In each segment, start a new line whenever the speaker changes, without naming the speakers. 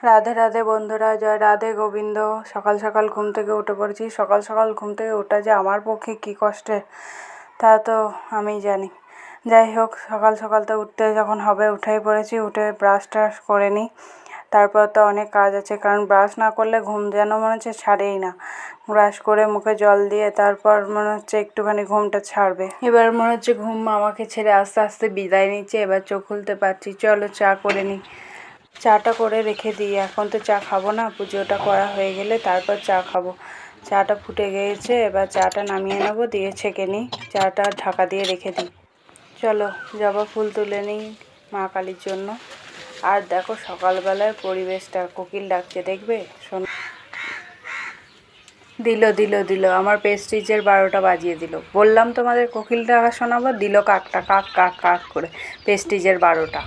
রাধে রাধে বন্ধুরা, জয় রাধে গোবিন্দ। সকাল সকাল ঘুম থেকে উঠে পড়েছি। সকাল সকাল ঘুম থেকে ওঠা যে আমার পক্ষে কী কষ্টের তা তো আমি জানি। যাই হোক, সকাল সকাল তো উঠতে যখন হবে উঠেই পড়েছি। উঠে ব্রাশ ট্রাশ করে নিই। তারপর তো অনেক কাজ আছে, কারণ ব্রাশ না করলে ঘুম যেন মনে হচ্ছে ছাড়েই না। ব্রাশ করে মুখে জল দিয়ে তারপর মনে হচ্ছে একটুখানি ঘুমটা ছাড়বে। এবার মনে হচ্ছে ঘুম আমাকে ছেড়ে আস্তে আস্তে বিদায় নিচ্ছে। এবার চোখ খুলতে পারছি। চলো চা করে নিই। চাটা করে রেখে দিই, এখন তো চা খাবো না। পুজোটা করা হয়ে গেলে তারপর চা খাবো। চাটা ফুটে গিয়েছে, এবার চাটা নামিয়ে নেবো, দিয়ে ছেঁকে নিই। চাটা ঢাকা দিয়ে রেখে দিই। চলো জবা ফুল তুলে নিই মা কালীর জন্য। আর দেখো সকালবেলার পরিবেশটা, কোকিল ডাকছে দেখবে, শোনো। দিল আমার পেস্ট্রিজের 12টা বাজিয়ে দিল। বললাম তোমাদের কোকিল ডাকা শোনাবো, দিল কাকটা কাক কাক কাক করে পেস্ট্রিজের 12টা।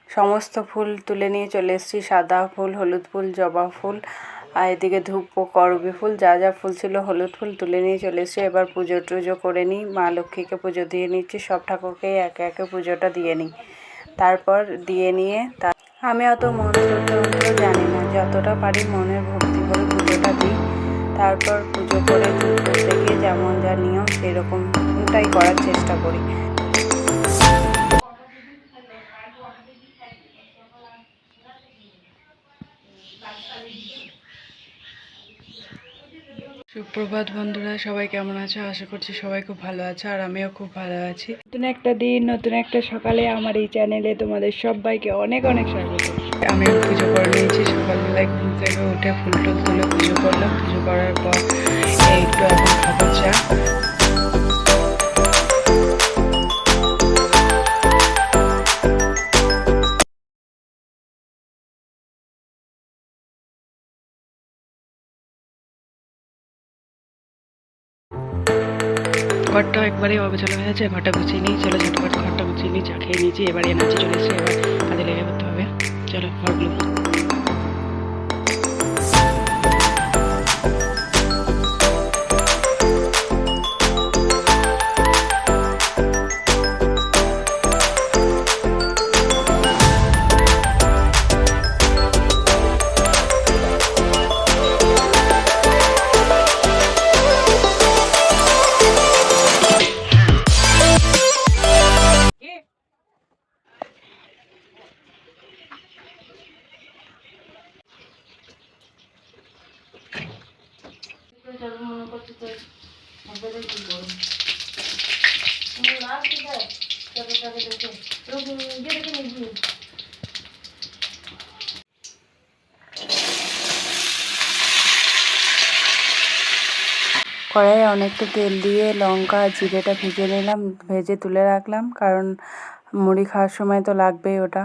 সমস্ত ফুল তুলে নিয়ে চলে এসেছি। সাদা ফুল, হলুদ ফুল, জবা ফুল, আর এদিকে ধূপ, করবী ফুল, যা যা ফুল ছিল, হলুদ ফুল তুলে নিয়ে চলে এসেছি। এবার পুজো টুজো করে নিই। মা লক্ষ্মীকে পুজো দিয়ে নিচ্ছি। সব ঠাকুরকেই একে একে পুজোটা দিয়ে নিই। তারপর দিয়ে নিয়ে আমি অত মন্ত্র জানি না, যতটা পারি মনের ভক্তি করে পুজোটা দিই। তারপর পুজো করে ধূপ করতে গিয়ে যেমন যা নিয়ম সেরকমটাই করার চেষ্টা করি। সুপ্রভাত বন্ধুরা, সবাই কেমন আছো? আশা করছি সবাই খুব ভালো আছে, আর আমিও খুব ভালো আছি। নতুন একটা দিন, নতুন একটা সকালে আমার এই চ্যানেলে তোমাদের সবাইকে অনেক অনেক স্বাগত। আমি পুজো করে নিয়েছি। সকালবেলায় ঘুম থেকে উঠে ফুল টুল তুলে পুজো করলাম। পুজো করার পর একটু এখন খাবো চা। ঘরটা একবারে অগোছালো হয়ে আছে, ঘরটা গুছিয়ে নিই। চলো ঝটপট ঘরটা গুছিয়ে নিই। চা খেয়ে নিয়েছি, এবার এনার্জি চলে এসেছে। এবার কাজে লেগে করতে হবে। চলো ঘরগুলো কড়াইয়ে অনেকটা তেল দিয়ে লঙ্কা আর জিরেটা ভেজে নিলাম, ভেজে তুলে রাখলাম, কারণ মুড়ি খাওয়ার সময় তো লাগবেই ওটা।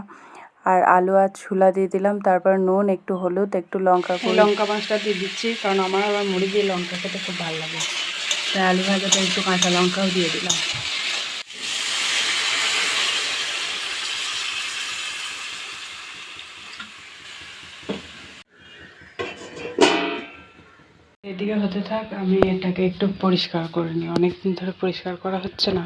আর আলু আর ছোলা দিয়ে দিলাম। তারপর নুন, একটু হলুদ, একটু লঙ্কা মাছটা দিয়ে দিচ্ছি, কারণ আমার আবার মুড়ি দিয়ে লঙ্কা খেতে খুব ভালো লাগে। তাই আলু ভাজাটা একটু কাঁচা লঙ্কাও দিয়ে দিলাম। এদিকে হতে থাক, আমি এটাকে একটু পরিষ্কার করে নিই। অনেকদিন ধরে পরিষ্কার করা হচ্ছে না।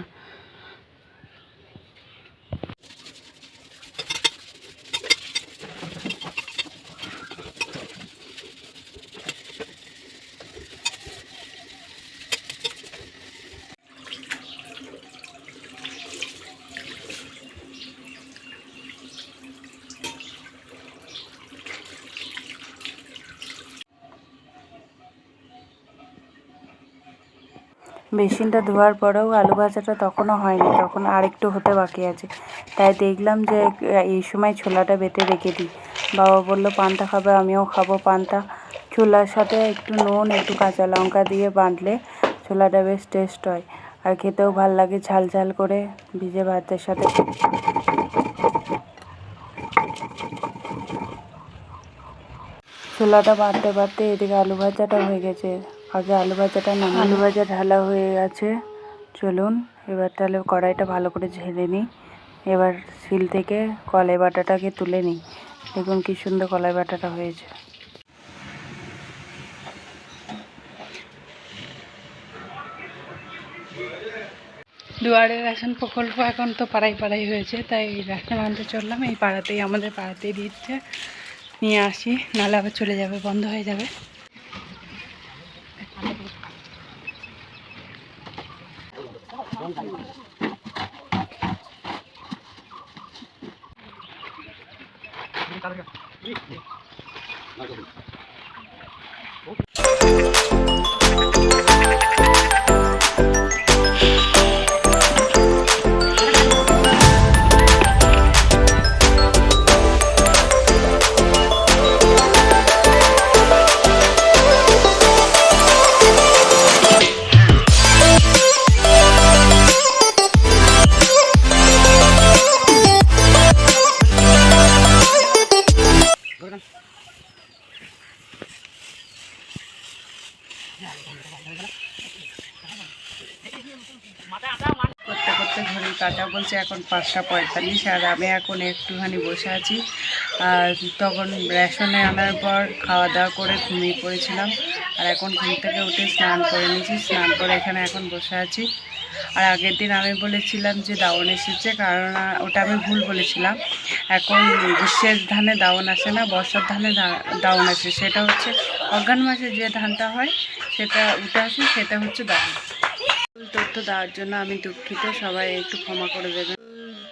বেসিনটা ধোয়ার পরেও আলু ভাজাটা তখনও হয়নি, তখন আরেকটু হতে বাকি আছে। তাই দেখলাম যে এই সময় ছোলাটা বেটে রেখে দিই। বাবা বললো পান্তা খাবে, আমিও খাবো পান্তা। ছোলার সাথে একটু নুন, একটু কাঁচা লঙ্কা দিয়ে বাটলে ছোলাটা বেশ টেস্ট হয়, আর খেতেও ভাল লাগে ঝাল ঝাল করে ভিজে ভাতের সাথে। ছোলাটা বাটতে বাটতে এদিকে আলু ভাজাটা হয়ে গেছে। আগে আলু ভাজাটা আলু ভাজা ঢালা হয়ে গেছে। চলুন এবার তাহলে কড়াইটা ভালো করে ঝেড়ে নিই। এবার শিল থেকে কলাই বাটাটাকে তুলে নিই। দেখুন কি সুন্দর কলাই বাটাটা হয়েছে। দুয়ারে রেশন প্রকল্প এখন তো পাড়ায় পাড়ায় হয়েছে, তাই রেশন আনতে চললাম। এই পাড়াতেই, আমাদের পাড়াতেই দিচ্ছে, নিয়ে আসি, নাহলে আবার চলে যাবে, বন্ধ হয়ে যাবে। করতে করতে ঘড়ির কাটা বলছে এখন 5:45, আর আমি এখন একটুখানি বসে আছি। আর তখন রেশনে আনার পর খাওয়া দাওয়া করে ঘুমিয়ে পড়েছিলাম, আর এখন ঘুম থেকে উঠে স্নান করে নিয়েছি। স্নান করে এখানে এখন বসে আছি। আর আগের দিন আমি বলেছিলাম যে দাওয়ান এসেছে, কারণ ওটা আমি ভুল বলেছিলাম। এখন গ্রীষ্মের ধানে দাওয়ান আসে না, বর্ষার ধানে দাওয়ান আসে। সেটা হচ্ছে অঘ্রাণ মাসে যে ধানটা হয় সেটা উঠে আসে, সেটা হচ্ছে দাওয়ান। তথ্য দেওয়ার জন্য আমি দুঃখিত, সবাই একটু ক্ষমা করে দেবেন।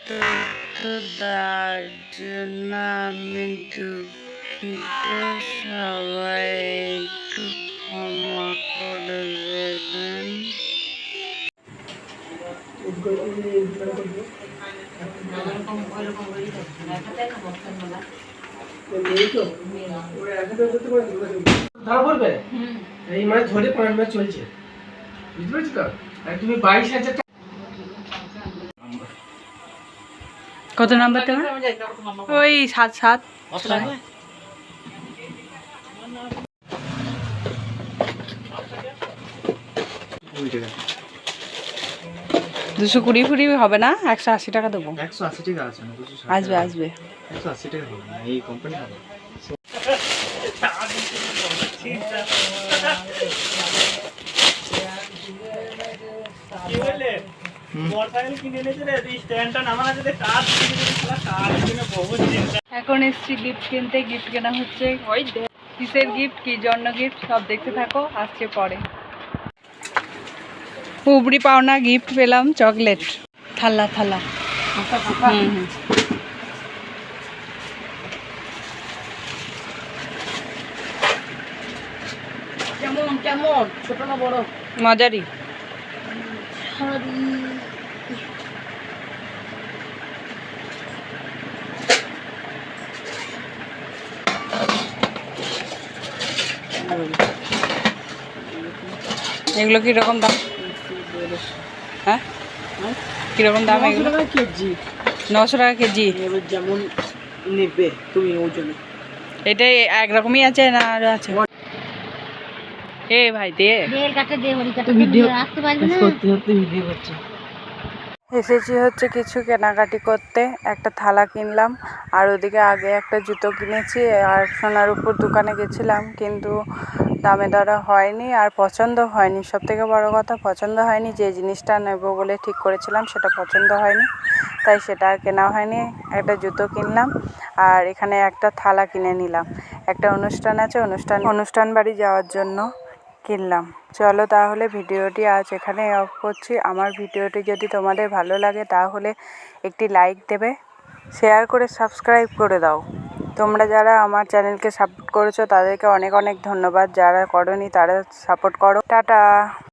তথ্য দেওয়ার জন্য আমি দুঃখিত, সবাই একটু ক্ষমা করে দেবেন।
এই মাস ধরে 5 মাস চলছে, বুঝতে পারছো তো? আর তুমি 22,000 টাকা।
কত নাম্বার তোমার? ওই 7 220 ফুরি হবে না, 180 টাকা দেবো।
180 টাকা আছে না?
আসবে আসবে।
180 টাকা হবে না, এই কোম্পানি হবে।
এখন এসছি গিফট কিনতে, গিফট কেনা হচ্ছে। ওই কিসের গিফট, কি জন্য গিফট, সব দেখতে থাকো, আসছে পরে। উপরি পাওনা গিফট পেলাম, চকলেট, থালা থালা।
কেমন কেমন, ছোট না বড়?
মজারি। এগুলো কিরকম দাম? হ্যাঁ, কিরকম দাম এগুলো?
900 টাকা কেজি।
900 টাকা কেজি।
এবার যেমন নেবে তুমি ওজনে।
এটাই একরকমই আছে না আরো আছে? এ ভাই দে,
ভিডিও রাখতে পারবি না, সত্যি সত্যি ভিডিও করছে।
এসেছি হচ্ছে কিছু কেনাকাটি করতে। একটা থালা কিনলাম, আর ওদিকে আগে একটা জুতো কিনেছি। আর সোনার উপর দোকানে গেছিলাম, কিন্তু দামে দরা হয়নি, আর পছন্দ হয়নি। সবথেকে বড় কথা, পছন্দ হয়নি। যে জিনিসটা নেব বলে ঠিক করেছিলাম সেটা পছন্দ হয়নি, তাই সেটা আর কেনা হয়নি। একটা জুতো কিনলাম, আর এখানে একটা থালা কিনে নিলাম। একটা অনুষ্ঠান আছে, অনুষ্ঠান বাড়ি যাওয়ার জন্য কিনলাম। চলো তাহলে ভিডিওটি আজ এখানে অফ করছি। আমার ভিডিওটি যদি তোমাদের ভালো লাগে তাহলে একটি লাইক দেবে, শেয়ার করে সাবস্ক্রাইব করে দাও। তোমরা যারা আমার চ্যানেলকে সাপোর্ট করেছো তাদেরকে অনেক অনেক ধন্যবাদ। যারা করোনি তারা সাপোর্ট করো। টাটা।